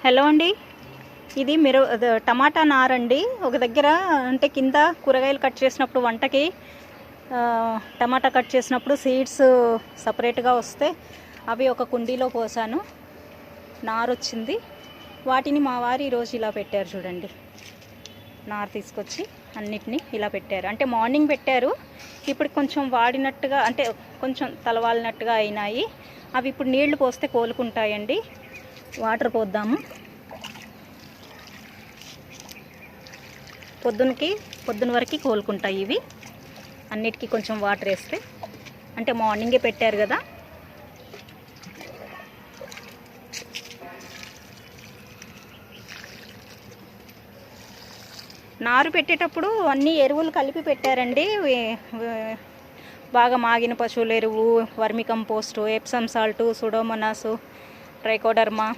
Hello అండి, ఇది టమాటా నారండి. ఒక దగ్గర అంటే కింద కూరగాయలు కట్ చేసినప్పుడు వంటకి టమాటా కట్ చేసినప్పుడు సీడ్స్ సపరేట్గా వస్తే అవి ఒక కుండీలో పోసాను. నారు వచ్చింది. వాటిని మా వారు ఈరోజు ఇలా పెట్టారు చూడండి. నారు తీసుకొచ్చి అన్నిటినీ ఇలా పెట్టారు. అంటే మార్నింగ్ పెట్టారు, ఇప్పుడు కొంచెం వాడినట్టుగా అంటే కొంచెం తలవాలినట్టుగా అయినాయి. అవి ఇప్పుడు నీళ్లు పోస్తే కోలుకుంటాయండి. వాటర్ పోద్దాము. పొద్దున వరకు కోలుకుంటాయి ఇవి. అన్నిటికీ కొంచెం వాటర్ వేస్తే, అంటే మార్నింగే పెట్టారు కదా. నారు పెట్టేటప్పుడు అన్ని ఎరువులు కలిపి పెట్టారండి. బాగా మాగిన పశువుల ఎరువు, వర్మి కంపోస్టు, ఎప్సమ్ సాల్టు, సుడోమోనాసు, ట్రైకోడర్మా,